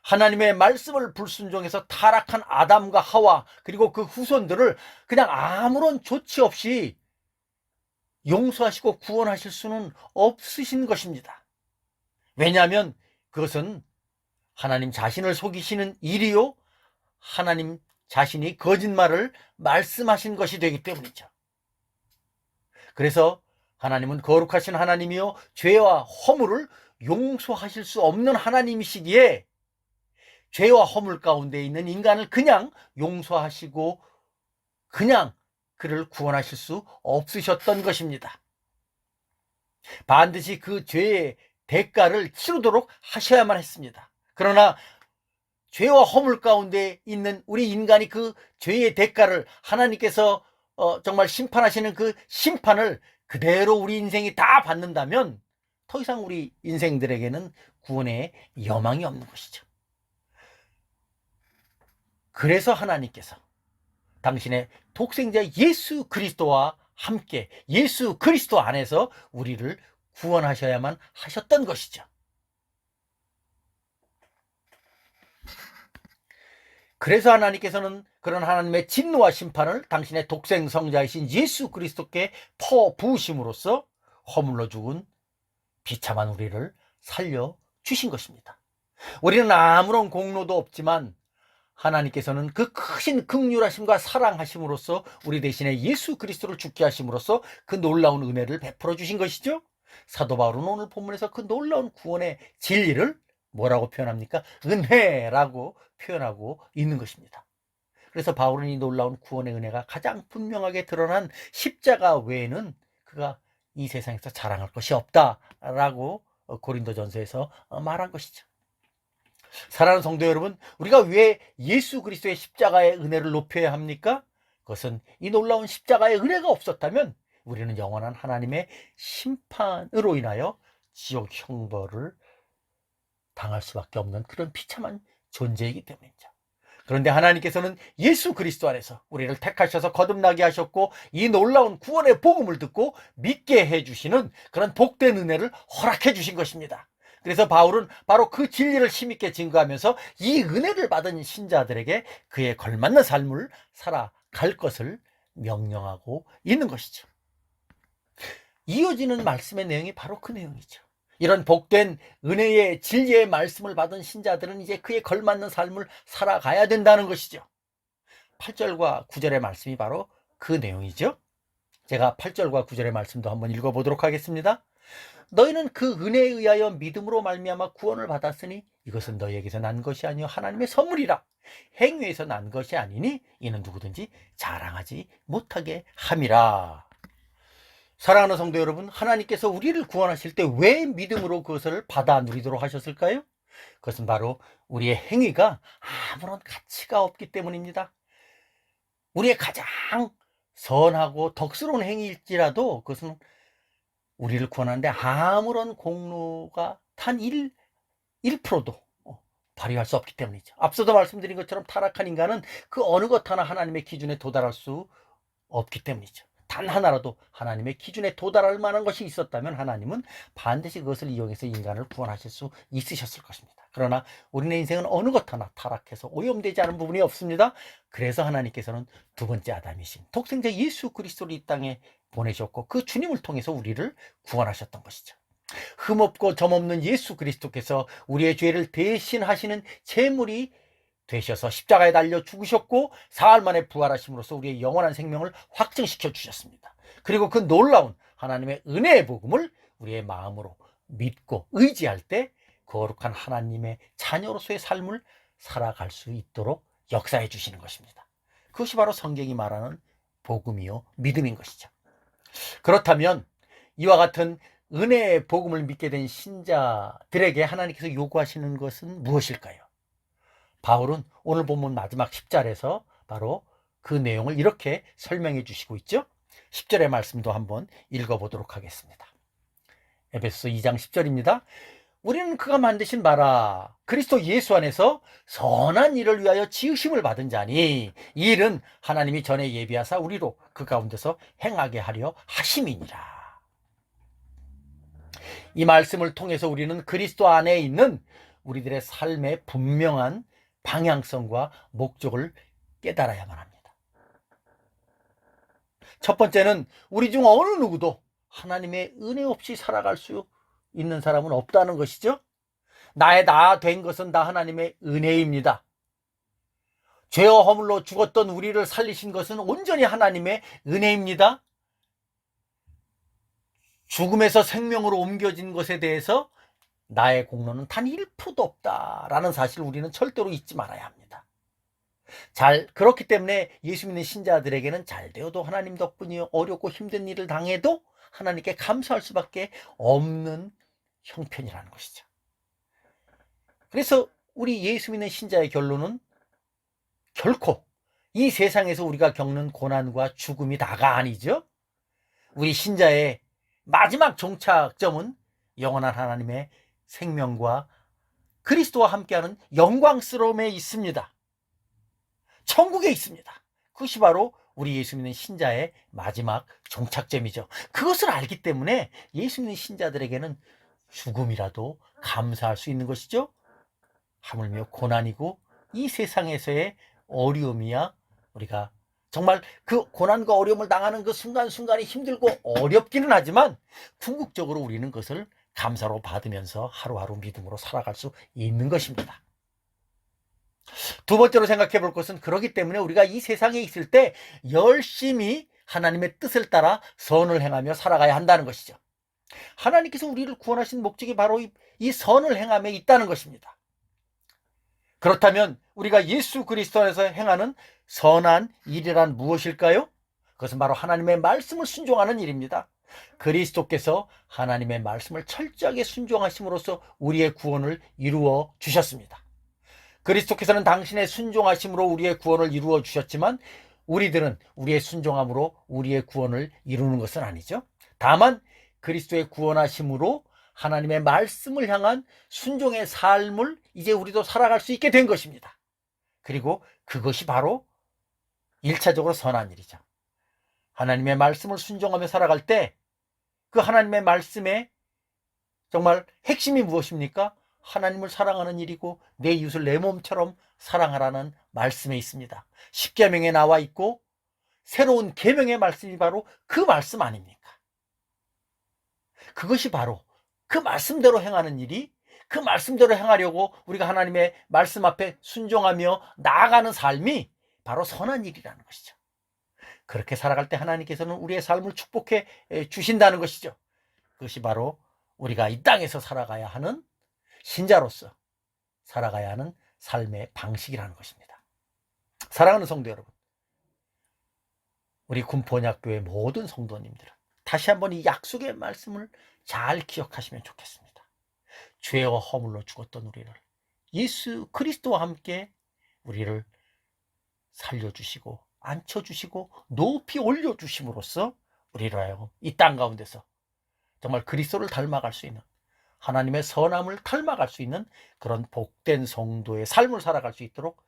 하나님의 말씀을 불순종해서 타락한 아담과 하와 그리고 그 후손들을 그냥 아무런 조치 없이 용서하시고 구원하실 수는 없으신 것입니다. 왜냐하면 그것은 하나님 자신을 속이시는 일이요 하나님 자신이 거짓말을 말씀하신 것이 되기 때문이죠. 그래서 하나님은 거룩하신 하나님이요 죄와 허물을 용서하실 수 없는 하나님이시기에 죄와 허물 가운데 있는 인간을 그냥 용서하시고 그냥 그를 구원하실 수 없으셨던 것입니다. 반드시 그 죄의 대가를 치르도록 하셔야만 했습니다. 그러나 죄와 허물 가운데 있는 우리 인간이 그 죄의 대가를 하나님께서 정말 심판하시는 그 심판을 그대로 우리 인생이 다 받는다면 더 이상 우리 인생들에게는 구원의 여망이 없는 것이죠. 그래서 하나님께서 당신의 독생자 예수 그리스도와 함께 예수 그리스도 안에서 우리를 구원하셔야만 하셨던 것이죠. 그래서 하나님께서는 그런 하나님의 진노와 심판을 당신의 독생 성자이신 예수 그리스도께 퍼부으심으로써 허물로 죽은 비참한 우리를 살려주신 것입니다. 우리는 아무런 공로도 없지만 하나님께서는 그 크신 긍휼하심과 사랑하심으로써 우리 대신에 예수 그리스도를 죽게 하심으로써 그 놀라운 은혜를 베풀어 주신 것이죠. 사도 바울은 오늘 본문에서 그 놀라운 구원의 진리를 뭐라고 표현합니까? 은혜라고 표현하고 있는 것입니다. 그래서 바울은 이 놀라운 구원의 은혜가 가장 분명하게 드러난 십자가 외에는 그가 이 세상에서 자랑할 것이 없다라고 고린도전서에서 말한 것이죠. 사랑하는 성도 여러분, 우리가 왜 예수 그리스도의 십자가의 은혜를 높여야 합니까? 그것은 이 놀라운 십자가의 은혜가 없었다면 우리는 영원한 하나님의 심판으로 인하여 지옥 형벌을 당할 수밖에 없는 그런 비참한 존재이기 때문이죠. 그런데 하나님께서는 예수 그리스도 안에서 우리를 택하셔서 거듭나게 하셨고 이 놀라운 구원의 복음을 듣고 믿게 해주시는 그런 복된 은혜를 허락해 주신 것입니다. 그래서 바울은 바로 그 진리를 힘있게 증거하면서 이 은혜를 받은 신자들에게 그에 걸맞는 삶을 살아갈 것을 명령하고 있는 것이죠. 이어지는 말씀의 내용이 바로 그 내용이죠. 이런 복된 은혜의 진리의 말씀을 받은 신자들은 이제 그에 걸맞는 삶을 살아가야 된다는 것이죠. 8절과 9절의 말씀이 바로 그 내용이죠. 제가 8절과 9절의 말씀도 한번 읽어보도록 하겠습니다. 너희는 그 은혜에 의하여 믿음으로 말미암아 구원을 받았으니 이것은 너희에게서 난 것이 아니요 하나님의 선물이라. 행위에서 난 것이 아니니 이는 누구든지 자랑하지 못하게 함이라. 사랑하는 성도 여러분, 하나님께서 우리를 구원하실 때 왜 믿음으로 그것을 받아 누리도록 하셨을까요? 그것은 바로 우리의 행위가 아무런 가치가 없기 때문입니다. 우리의 가장 선하고 덕스러운 행위일지라도 그것은 우리를 구원하는데 아무런 공로가 단 1%도 발휘할 수 없기 때문이죠. 앞서도 말씀드린 것처럼 타락한 인간은 그 어느 것 하나 하나님의 기준에 도달할 수 없기 때문이죠. 단 하나라도 하나님의 기준에 도달할 만한 것이 있었다면 하나님은 반드시 그것을 이용해서 인간을 구원하실 수 있으셨을 것입니다. 그러나 우리의 인생은 어느 것 하나 타락해서 오염되지 않은 부분이 없습니다. 그래서 하나님께서는 두 번째 아담이신 독생자 예수 그리스도를 이 땅에 보내셨고 그 주님을 통해서 우리를 구원하셨던 것이죠. 흠없고 점없는 예수 그리스도께서 우리의 죄를 대신하시는 제물이 되셔서 십자가에 달려 죽으셨고 사흘 만에 부활하심으로써 우리의 영원한 생명을 확증시켜 주셨습니다. 그리고 그 놀라운 하나님의 은혜의 복음을 우리의 마음으로 믿고 의지할 때 거룩한 하나님의 자녀로서의 삶을 살아갈 수 있도록 역사해 주시는 것입니다. 그것이 바로 성경이 말하는 복음이요 믿음인 것이죠. 그렇다면 이와 같은 은혜의 복음을 믿게 된 신자들에게 하나님께서 요구하시는 것은 무엇일까요? 바울은 오늘 본문 마지막 10절에서 바로 그 내용을 이렇게 설명해 주시고 있죠. 10절의 말씀도 한번 읽어보도록 하겠습니다. 에베소서 2장 10절입니다. 우리는 그가 만드신 바라 그리스도 예수 안에서 선한 일을 위하여 지으심을 받은 자니 이 일은 하나님이 전에 예비하사 우리로 그 가운데서 행하게 하려 하심이니라. 이 말씀을 통해서 우리는 그리스도 안에 있는 우리들의 삶의 분명한 방향성과 목적을 깨달아야만 합니다. 첫 번째는 우리 중 어느 누구도 하나님의 은혜 없이 살아갈 수 있는 사람은 없다는 것이죠. 나의 나 된 것은 다 하나님의 은혜입니다. 죄와 허물로 죽었던 우리를 살리신 것은 온전히 하나님의 은혜입니다. 죽음에서 생명으로 옮겨진 것에 대해서 나의 공로는 단 1%도 없다라는 사실을 우리는 절대로 잊지 말아야 합니다. 그렇기 때문에 예수 믿는 신자들에게는 잘 되어도 하나님 덕분이요 어렵고 힘든 일을 당해도 하나님께 감사할 수밖에 없는 형편이라는 것이죠. 그래서 우리 예수 믿는 신자의 결론은 결코 이 세상에서 우리가 겪는 고난과 죽음이 다가 아니죠. 우리 신자의 마지막 종착점은 영원한 하나님의 생명과 그리스도와 함께하는 영광스러움에 있습니다. 천국에 있습니다. 그것이 바로 우리 예수 믿는 신자의 마지막 종착점이죠. 그것을 알기 때문에 예수 믿는 신자들에게는 죽음이라도 감사할 수 있는 것이죠. 하물며 고난이고 이 세상에서의 어려움이야 우리가 정말 그 고난과 어려움을 당하는 그 순간순간이 힘들고 어렵기는 하지만 궁극적으로 우리는 그것을 감사로 받으면서 하루하루 믿음으로 살아갈 수 있는 것입니다. 두 번째로 생각해 볼 것은 그렇기 때문에 우리가 이 세상에 있을 때 열심히 하나님의 뜻을 따라 선을 행하며 살아가야 한다는 것이죠. 하나님께서 우리를 구원하신 목적이 바로 이 선을 행함에 있다는 것입니다. 그렇다면 우리가 예수 그리스도 안에서 행하는 선한 일이란 무엇일까요? 그것은 바로 하나님의 말씀을 순종하는 일입니다. 그리스도께서 하나님의 말씀을 철저하게 순종하심으로써 우리의 구원을 이루어 주셨습니다. 그리스도께서는 당신의 순종하심으로 우리의 구원을 이루어 주셨지만 우리들은 우리의 순종함으로 우리의 구원을 이루는 것은 아니죠. 다만 그리스도의 구원하심으로 하나님의 말씀을 향한 순종의 삶을 이제 우리도 살아갈 수 있게 된 것입니다. 그리고 그것이 바로 1차적으로 선한 일이죠. 하나님의 말씀을 순종하며 살아갈 때 그 하나님의 말씀의 정말 핵심이 무엇입니까? 하나님을 사랑하는 일이고 내 이웃을 내 몸처럼 사랑하라는 말씀에 있습니다. 십계명에 나와 있고 새로운 계명의 말씀이 바로 그 말씀 아닙니까? 그것이 바로 그 말씀대로 행하는 일이 그 말씀대로 행하려고 우리가 하나님의 말씀 앞에 순종하며 나아가는 삶이 바로 선한 일이라는 것이죠. 그렇게 살아갈 때 하나님께서는 우리의 삶을 축복해 주신다는 것이죠. 그것이 바로 우리가 이 땅에서 살아가야 하는 신자로서 살아가야 하는 삶의 방식이라는 것입니다. 사랑하는 성도 여러분, 우리 군포원학교의 모든 성도님들은 다시 한번 이 약속의 말씀을 잘 기억하시면 좋겠습니다. 죄와 허물로 죽었던 우리를 예수 그리스도와 함께 우리를 살려주시고 앉혀주시고 높이 올려주심으로써 우리를 하여금 이 땅 가운데서 정말 그리스도를 닮아갈 수 있는 하나님의 선함을 닮아갈 수 있는 그런 복된 성도의 삶을 살아갈 수 있도록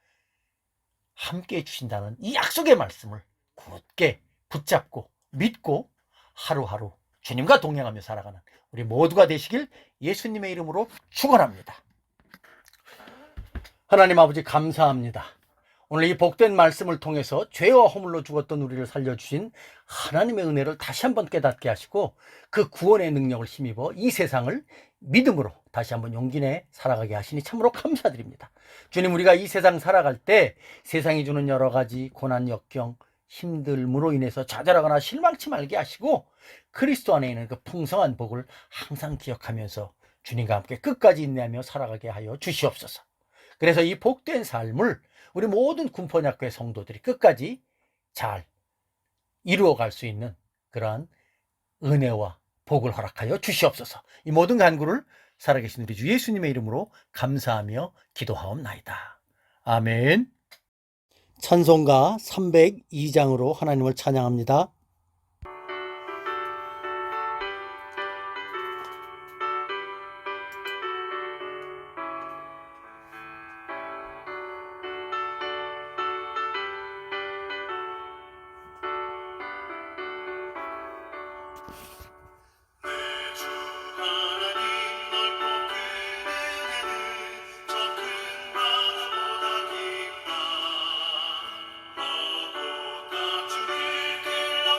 함께해 주신다는 이 약속의 말씀을 굳게 붙잡고 믿고 하루하루 주님과 동행하며 살아가는 우리 모두가 되시길 예수님의 이름으로 축원합니다. 하나님 아버지 감사합니다. 오늘 이 복된 말씀을 통해서 죄와 허물로 죽었던 우리를 살려주신 하나님의 은혜를 다시 한번 깨닫게 하시고 그 구원의 능력을 힘입어 이 세상을 믿음으로 다시 한번 용기 내 살아가게 하시니 참으로 감사드립니다. 주님, 우리가 이 세상 살아갈 때 세상이 주는 여러 가지 고난, 역경, 힘듦으로 인해서 좌절하거나 실망치 말게 하시고 그리스도 안에 있는 그 풍성한 복을 항상 기억하면서 주님과 함께 끝까지 인내하며 살아가게 하여 주시옵소서. 그래서 이 복된 삶을 우리 모든 군포원학교의 성도들이 끝까지 잘 이루어갈 수 있는 그러한 은혜와 복을 허락하여 주시옵소서. 이 모든 간구를 살아계신 우리 주 예수님의 이름으로 감사하며 기도하옵나이다. 아멘. 찬송가 302장으로 하나님을 찬양합니다. 주 하나님 넓고 큰 은혜는 저 큰 바다보다 깊다. 너보다 주를 길러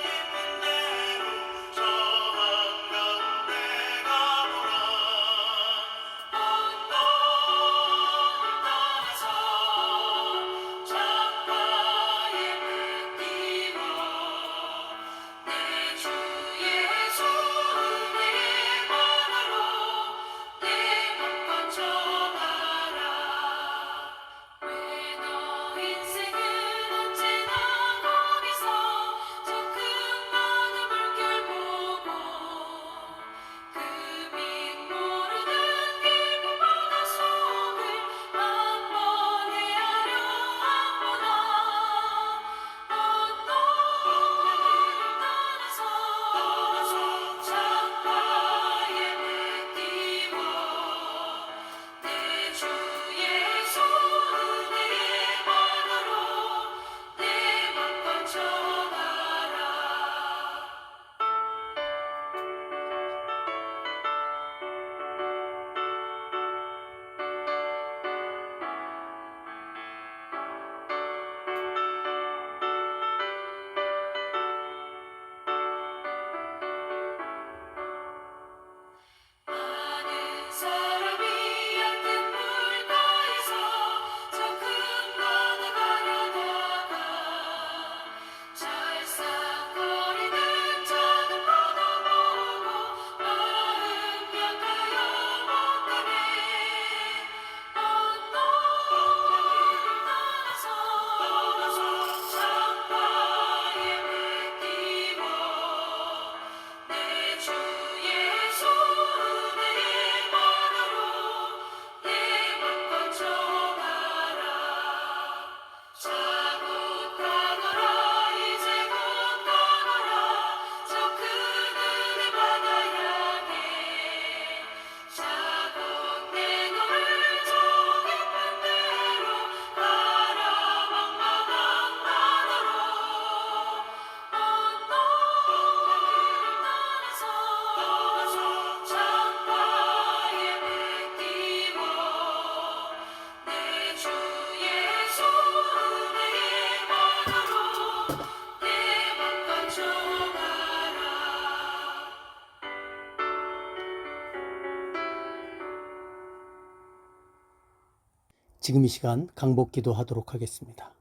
지금 이 시간 강복기도 하도록 하겠습니다.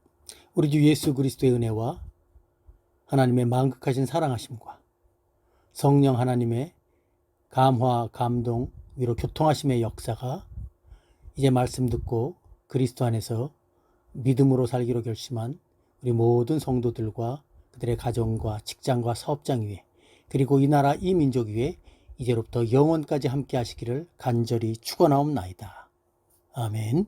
우리 주 예수 그리스도의 은혜와 하나님의 만극하신 사랑하심과 성령 하나님의 감화, 감동, 위로 교통하심의 역사가 이제 말씀 듣고 그리스도 안에서 믿음으로 살기로 결심한 우리 모든 성도들과 그들의 가정과 직장과 사업장 위에 그리고 이 나라 이 민족 위에 이제로부터 영원까지 함께 하시기를 간절히 축원하옵나이다. 아멘.